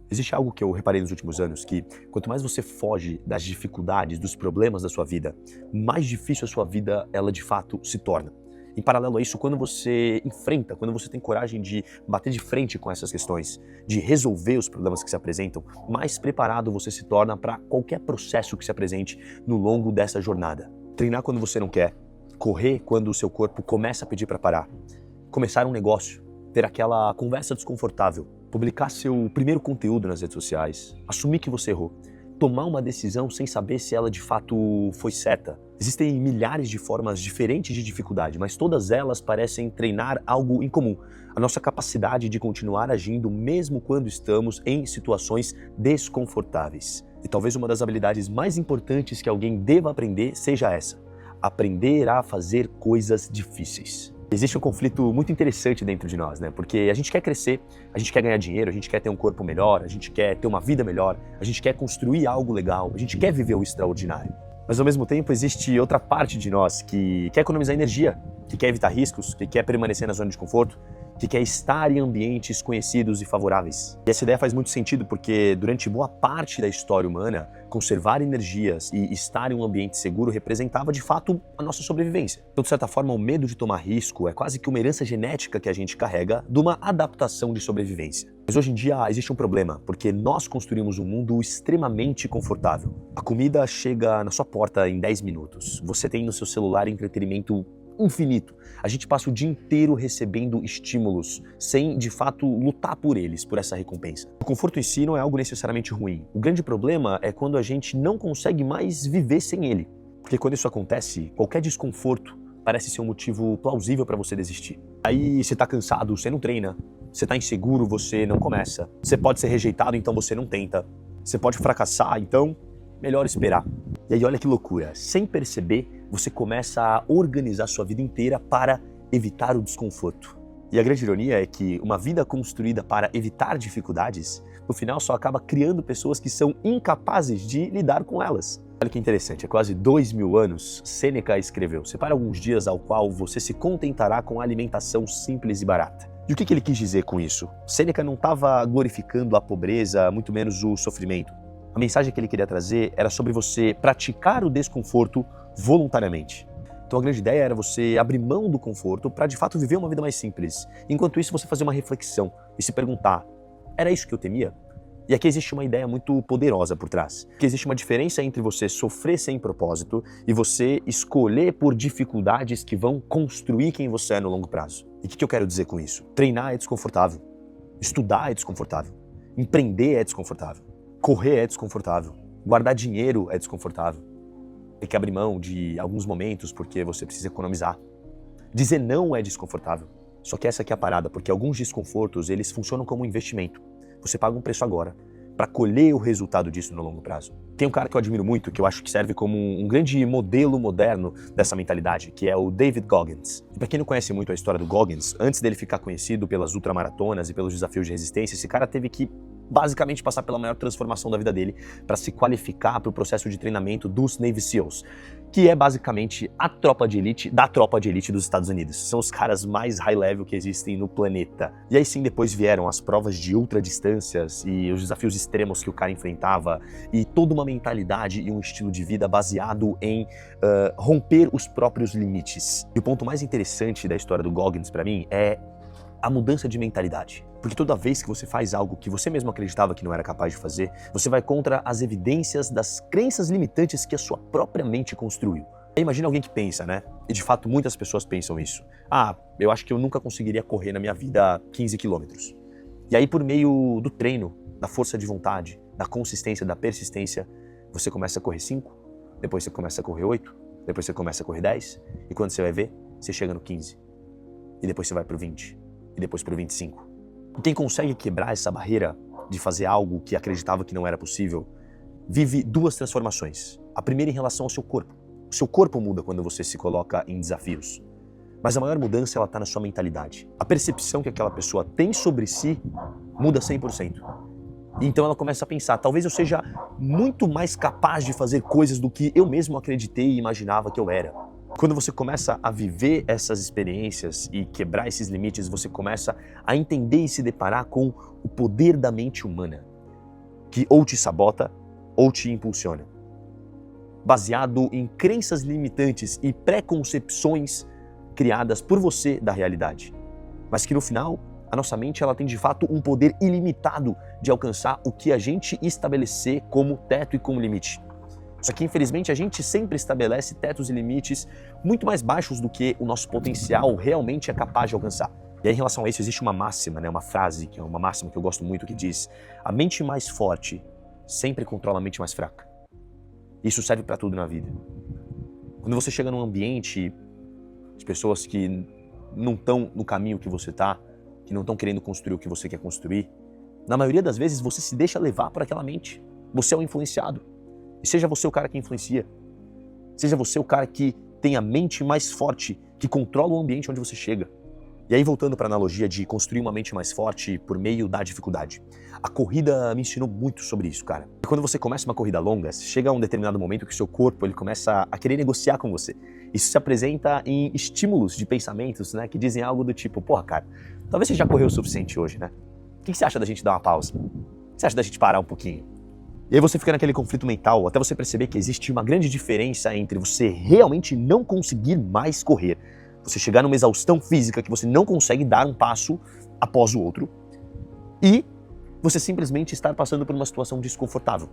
Existe algo que eu reparei nos últimos anos, que quanto mais você foge das dificuldades, dos problemas da sua vida, mais difícil a sua vida, ela de fato se torna. Em paralelo a isso, quando você enfrenta, quando você tem coragem de bater de frente com essas questões, de resolver os problemas que se apresentam, mais preparado você se torna para qualquer processo que se apresente no longo dessa jornada. Treinar quando você não quer, correr quando o seu corpo começa a pedir para parar, começar um negócio, ter aquela conversa desconfortável, publicar seu primeiro conteúdo nas redes sociais, assumir que você errou, tomar uma decisão sem saber se ela de fato foi certa. Existem milhares de formas diferentes de dificuldade, mas todas elas parecem treinar algo em comum: a nossa capacidade de continuar agindo mesmo quando estamos em situações desconfortáveis. E talvez uma das habilidades mais importantes que alguém deva aprender seja essa: aprender a fazer coisas difíceis. Existe um conflito muito interessante dentro de nós, né? Porque a gente quer crescer, a gente quer ganhar dinheiro, a gente quer ter um corpo melhor, a gente quer ter uma vida melhor, a gente quer construir algo legal, a gente quer viver o extraordinário. Mas ao mesmo tempo existe outra parte de nós que quer economizar energia, que quer evitar riscos, que quer permanecer na zona de conforto, que quer estar em ambientes conhecidos e favoráveis. E essa ideia faz muito sentido porque durante boa parte da história humana, conservar energias e estar em um ambiente seguro representava de fato a nossa sobrevivência. Então, de certa forma, o medo de tomar risco é quase que uma herança genética que a gente carrega de uma adaptação de sobrevivência. Mas hoje em dia existe um problema, porque nós construímos um mundo extremamente confortável. A comida chega na sua porta em 10 minutos. Você tem no seu celular entretenimento infinito. A gente passa o dia inteiro recebendo estímulos, sem de fato lutar por eles, por essa recompensa. O conforto em si não é algo necessariamente ruim. O grande problema é quando a gente não consegue mais viver sem ele. Porque quando isso acontece, qualquer desconforto parece ser um motivo plausível para você desistir. Aí você tá cansado, você não treina. Você tá inseguro, você não começa. Você pode ser rejeitado, então você não tenta. Você pode fracassar, então melhor esperar. E aí olha que loucura, sem perceber, você começa a organizar sua vida inteira para evitar o desconforto. E a grande ironia é que uma vida construída para evitar dificuldades, no final só acaba criando pessoas que são incapazes de lidar com elas. Olha que interessante, há quase 2000 anos, Sêneca escreveu: separa alguns dias ao qual você se contentará com a alimentação simples e barata. E o que ele quis dizer com isso? Sêneca não estava glorificando a pobreza, muito menos o sofrimento. A mensagem que ele queria trazer era sobre você praticar o desconforto voluntariamente. Então a grande ideia era você abrir mão do conforto para de fato viver uma vida mais simples. Enquanto isso, você fazer uma reflexão e se perguntar: era isso que eu temia? E aqui existe uma ideia muito poderosa por trás. Que existe uma diferença entre você sofrer sem propósito e você escolher por dificuldades que vão construir quem você é no longo prazo. E o que eu quero dizer com isso? Treinar é desconfortável. Estudar é desconfortável. Empreender é desconfortável. Correr é desconfortável. Guardar dinheiro é desconfortável. Ter que abrir mão de alguns momentos porque você precisa economizar. Dizer não é desconfortável. Só que essa aqui é a parada, porque alguns desconfortos, eles funcionam como um investimento. Você paga um preço agora para colher o resultado disso no longo prazo. Tem um cara que eu admiro muito, que eu acho que serve como um grande modelo moderno dessa mentalidade, que é o David Goggins. E para quem não conhece muito a história do Goggins, antes dele ficar conhecido pelas ultramaratonas e pelos desafios de resistência, esse cara teve que basicamente passar pela maior transformação da vida dele para se qualificar para o processo de treinamento dos Navy SEALs, que é basicamente a tropa de elite da tropa de elite dos Estados Unidos. São os caras mais high level que existem no planeta. E aí sim depois vieram as provas de ultradistâncias e os desafios extremos que o cara enfrentava e toda uma mentalidade e um estilo de vida baseado em romper os próprios limites. E o ponto mais interessante da história do Goggins para mim é a mudança de mentalidade. Porque toda vez que você faz algo que você mesmo acreditava que não era capaz de fazer, você vai contra as evidências das crenças limitantes que a sua própria mente construiu. Aí imagina alguém que pensa, né? E de fato muitas pessoas pensam isso. Eu acho que eu nunca conseguiria correr na minha vida 15 quilômetros. E aí por meio do treino, da força de vontade, da consistência, da persistência, você começa a correr 5, depois você começa a correr 8, depois você começa a correr 10, e quando você vai ver, você chega no 15. E depois você vai pro 20, e depois pro 25. E quem consegue quebrar essa barreira de fazer algo que acreditava que não era possível, vive duas transformações. A primeira em relação ao seu corpo. O seu corpo muda quando você se coloca em desafios. Mas a maior mudança, ela tá na sua mentalidade. A percepção que aquela pessoa tem sobre si muda 100%. E então ela começa a pensar: talvez eu seja muito mais capaz de fazer coisas do que eu mesmo acreditei e imaginava que eu era. Quando você começa a viver essas experiências e quebrar esses limites, você começa a entender e se deparar com o poder da mente humana. que ou te sabota ou te impulsiona, baseado em crenças limitantes e preconcepções criadas por você da realidade, mas que no final a nossa mente ela tem de fato um poder ilimitado de alcançar o que a gente estabelecer como teto e como limite. Só que infelizmente a gente sempre estabelece tetos e limites muito mais baixos do que o nosso potencial realmente é capaz de alcançar. E aí, em relação a isso, existe uma máxima, uma frase, que é uma máxima que eu gosto muito, que diz: a mente mais forte sempre controla a mente mais fraca. Isso serve para tudo na vida. Quando você chega num ambiente de pessoas que não estão no caminho que você está, que não estão querendo construir o que você quer construir, na maioria das vezes você se deixa levar por aquela mente. Você é o influenciado. E seja você o cara que influencia. Seja você o cara que tem a mente mais forte, que controla o ambiente onde você chega. E aí, voltando para a analogia de construir uma mente mais forte por meio da dificuldade. A corrida me ensinou muito sobre isso, cara. Quando você começa uma corrida longa, chega a um determinado momento que o seu corpo ele começa a querer negociar com você. Isso se apresenta em estímulos de pensamentos, que dizem algo do tipo: porra, cara, talvez você já correu o suficiente hoje, né? O que você acha da gente dar uma pausa? O que você acha da gente parar um pouquinho? E aí você fica naquele conflito mental até você perceber que existe uma grande diferença entre você realmente não conseguir mais correr, você chegar numa exaustão física que você não consegue dar um passo após o outro, e você simplesmente estar passando por uma situação desconfortável,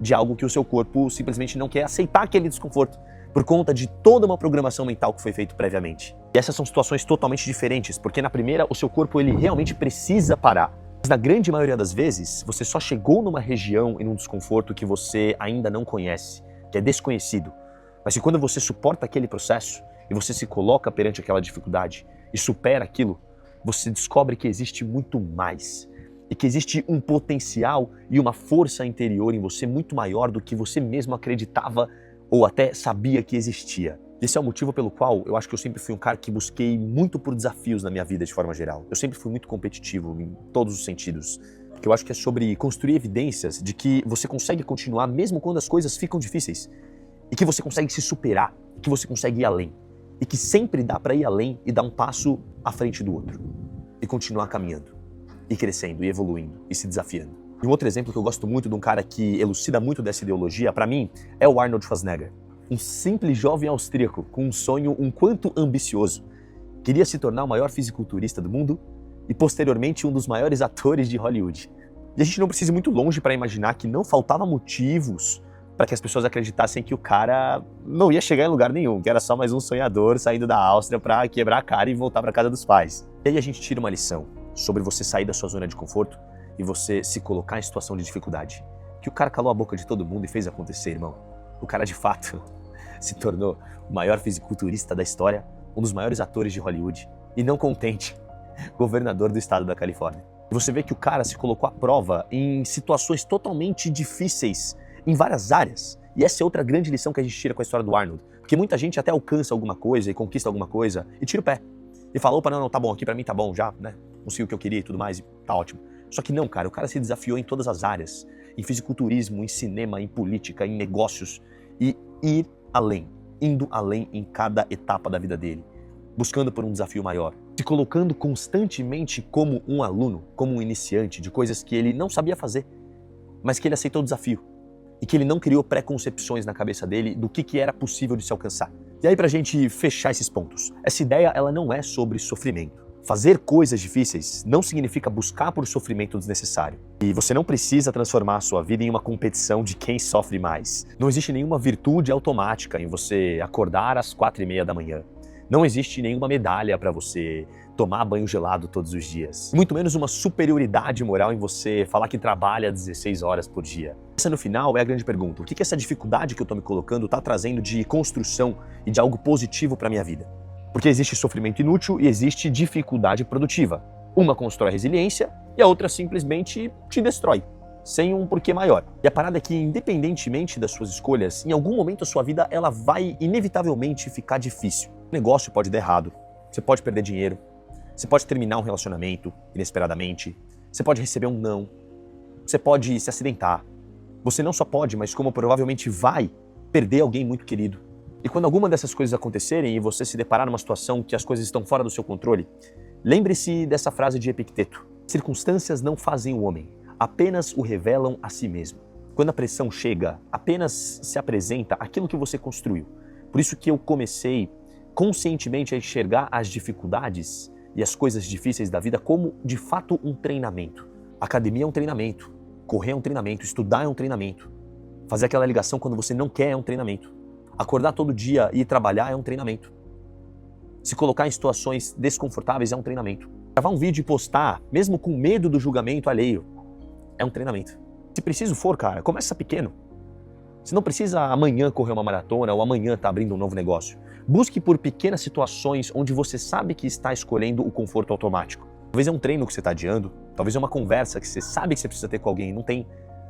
de algo que o seu corpo simplesmente não quer aceitar aquele desconforto, por conta de toda uma programação mental que foi feita previamente. E essas são situações totalmente diferentes, porque na primeira o seu corpo ele realmente precisa parar. Mas na grande maioria das vezes, você só chegou numa região e num desconforto que você ainda não conhece, que é desconhecido. Mas que quando você suporta aquele processo, e você se coloca perante aquela dificuldade e supera aquilo, você descobre que existe muito mais. E que existe um potencial e uma força interior em você muito maior do que você mesmo acreditava ou até sabia que existia. Esse é o motivo pelo qual eu acho que eu sempre fui um cara que busquei muito por desafios na minha vida de forma geral. Eu sempre fui muito competitivo em todos os sentidos. Porque eu acho que é sobre construir evidências de que você consegue continuar mesmo quando as coisas ficam difíceis. E que você consegue se superar, que você consegue ir além. E que sempre dá para ir além e dar um passo à frente do outro. E continuar caminhando, e crescendo, e evoluindo, e se desafiando. E um outro exemplo que eu gosto muito de um cara que elucida muito dessa ideologia, para mim, é o Arnold Schwarzenegger. Um simples jovem austríaco com um sonho um quanto ambicioso. Queria se tornar o maior fisiculturista do mundo e, posteriormente, um dos maiores atores de Hollywood. E a gente não precisa ir muito longe para imaginar que não faltava motivos para que as pessoas acreditassem que o cara não ia chegar em lugar nenhum, que era só mais um sonhador saindo da Áustria para quebrar a cara e voltar para casa dos pais. E aí a gente tira uma lição sobre você sair da sua zona de conforto e você se colocar em situação de dificuldade. Que o cara calou a boca de todo mundo e fez acontecer, irmão. O cara, de fato, se tornou o maior fisiculturista da história, um dos maiores atores de Hollywood, e não contente, governador do estado da Califórnia. E você vê que o cara se colocou à prova em situações totalmente difíceis, em várias áreas. E essa é outra grande lição que a gente tira com a história do Arnold. Porque muita gente até alcança alguma coisa e conquista alguma coisa e tira o pé. E fala: opa, não, tá bom, aqui pra mim tá bom já, consegui o que eu queria e tudo mais, e tá ótimo. Só que não, cara, o cara se desafiou em todas as áreas. Em fisiculturismo, em cinema, em política, em negócios. E ir além, indo além em cada etapa da vida dele, buscando por um desafio maior, se colocando constantemente como um aluno, como um iniciante de coisas que ele não sabia fazer, mas que ele aceitou o desafio e que ele não criou preconcepções na cabeça dele do que era possível de se alcançar. E aí, pra gente fechar esses pontos, essa ideia ela não é sobre sofrimento. Fazer coisas difíceis não significa buscar por sofrimento desnecessário. E você não precisa transformar a sua vida em uma competição de quem sofre mais. Não existe nenhuma virtude automática em você acordar às 4:30 da manhã. Não existe nenhuma medalha para você tomar banho gelado todos os dias. Muito menos uma superioridade moral em você falar que trabalha 16 horas por dia. Essa, no final, é a grande pergunta. O que essa dificuldade que eu tô me colocando tá trazendo de construção e de algo positivo para minha vida? Porque existe sofrimento inútil e existe dificuldade produtiva. Uma constrói resiliência e a outra simplesmente te destrói, sem um porquê maior. E a parada é que, independentemente das suas escolhas, em algum momento a sua vida ela vai inevitavelmente ficar difícil. O negócio pode dar errado, você pode perder dinheiro, você pode terminar um relacionamento inesperadamente, você pode receber um não, você pode se acidentar. Você não só pode, mas como provavelmente vai perder alguém muito querido. E quando alguma dessas coisas acontecerem e você se deparar numa situação que as coisas estão fora do seu controle, lembre-se dessa frase de Epicteto: circunstâncias não fazem o homem, apenas o revelam a si mesmo. Quando a pressão chega, apenas se apresenta aquilo que você construiu. Por isso que eu comecei conscientemente a enxergar as dificuldades e as coisas difíceis da vida como, de fato, um treinamento. Academia é um treinamento, correr é um treinamento, estudar é um treinamento, fazer aquela ligação quando você não quer é um treinamento, acordar todo dia e ir trabalhar é um treinamento, se colocar em situações desconfortáveis é um treinamento, gravar um vídeo e postar, mesmo com medo do julgamento alheio, é um treinamento. Se preciso for, cara, começa pequeno. Você não precisa amanhã correr uma maratona ou amanhã estar abrindo um novo negócio. Busque por pequenas situações onde você sabe que está escolhendo o conforto automático. Talvez é um treino que você está adiando, talvez é uma conversa que você sabe que você precisa ter com alguém e não tem,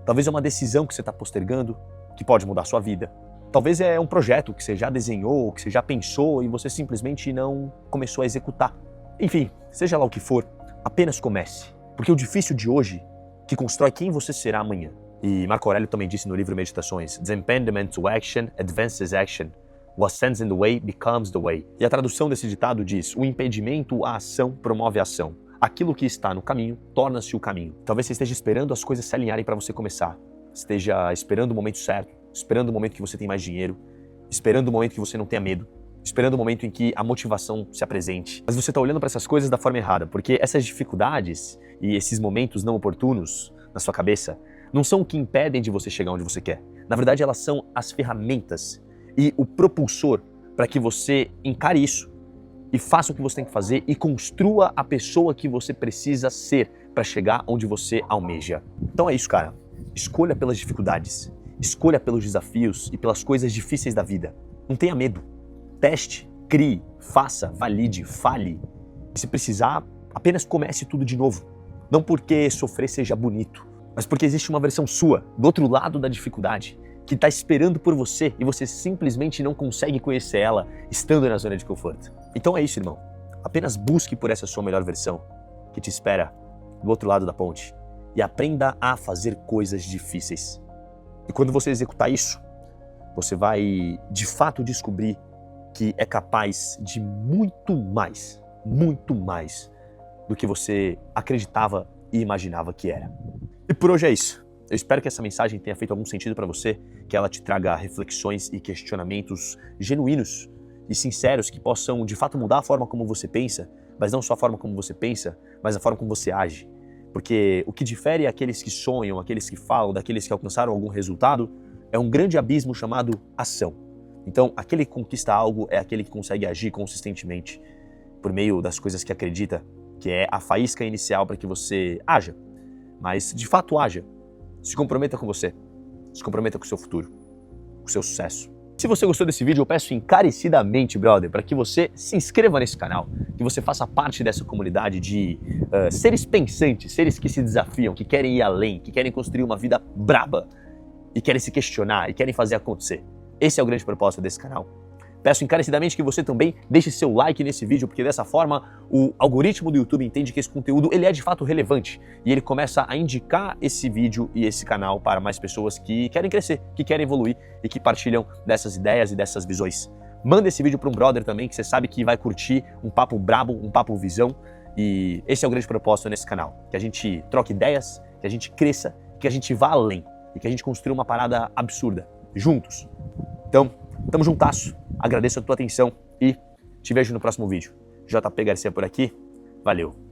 talvez é uma decisão que você está postergando, que pode mudar a sua vida. Talvez é um projeto que você já desenhou, que você já pensou e você simplesmente não começou a executar. Enfim, seja lá o que for, apenas comece. Porque o difícil de hoje que constrói quem você será amanhã. E Marco Aurélio também disse no livro Meditações, "The impediment to action advances action. What stands in the way becomes the way." E a tradução desse ditado diz, o impedimento à ação promove a ação. Aquilo que está no caminho torna-se o caminho. Talvez você esteja esperando as coisas se alinharem para você começar. Esteja esperando o momento certo, esperando o momento que você tem mais dinheiro, esperando o momento que você não tenha medo, esperando o momento em que a motivação se apresente. Mas você está olhando para essas coisas da forma errada, porque essas dificuldades e esses momentos não oportunos na sua cabeça não são o que impedem de você chegar onde você quer. Na verdade, elas são as ferramentas e o propulsor para que você encare isso e faça o que você tem que fazer e construa a pessoa que você precisa ser para chegar onde você almeja. Então é isso, cara. Escolha pelas dificuldades, escolha pelos desafios e pelas coisas difíceis da vida. Não tenha medo. Teste, crie, faça, valide, fale. E se precisar, apenas comece tudo de novo. Não porque sofrer seja bonito, mas porque existe uma versão sua, do outro lado da dificuldade, que está esperando por você e você simplesmente não consegue conhecer ela estando na zona de conforto. Então é isso, irmão. Apenas busque por essa sua melhor versão, que te espera do outro lado da ponte, e aprenda a fazer coisas difíceis. E quando você executar isso, você vai de fato descobrir que é capaz de muito mais do que você acreditava e imaginava que era. E por hoje é isso. Eu espero que essa mensagem tenha feito algum sentido para você, que ela te traga reflexões e questionamentos genuínos e sinceros que possam de fato mudar a forma como você pensa, mas não só a forma como você pensa, mas a forma como você age. Porque o que difere aqueles que sonham, aqueles que falam, daqueles que alcançaram algum resultado, é um grande abismo chamado ação. Então, aquele que conquista algo é aquele que consegue agir consistentemente por meio das coisas que acredita, que é a faísca inicial para que você haja. Mas, de fato, haja. Se comprometa com você. Se comprometa com o seu futuro, com o seu sucesso. Se você gostou desse vídeo, eu peço encarecidamente, brother, para que você se inscreva nesse canal, que você faça parte dessa comunidade de seres pensantes, seres que se desafiam, que querem ir além, que querem construir uma vida braba e querem se questionar e querem fazer acontecer. Esse é o grande propósito desse canal. Peço encarecidamente que você também deixe seu like nesse vídeo, porque dessa forma o algoritmo do YouTube entende que esse conteúdo ele é de fato relevante e ele começa a indicar esse vídeo e esse canal para mais pessoas que querem crescer, que querem evoluir e que partilham dessas ideias e dessas visões. Manda esse vídeo para um brother também que você sabe que vai curtir um papo brabo, um papo visão, e esse é o grande propósito nesse canal, que a gente troque ideias, que a gente cresça, que a gente vá além e que a gente construa uma parada absurda, juntos. Então, tamo juntasso. Agradeço a tua atenção e te vejo no próximo vídeo. JP Garcia por aqui. Valeu!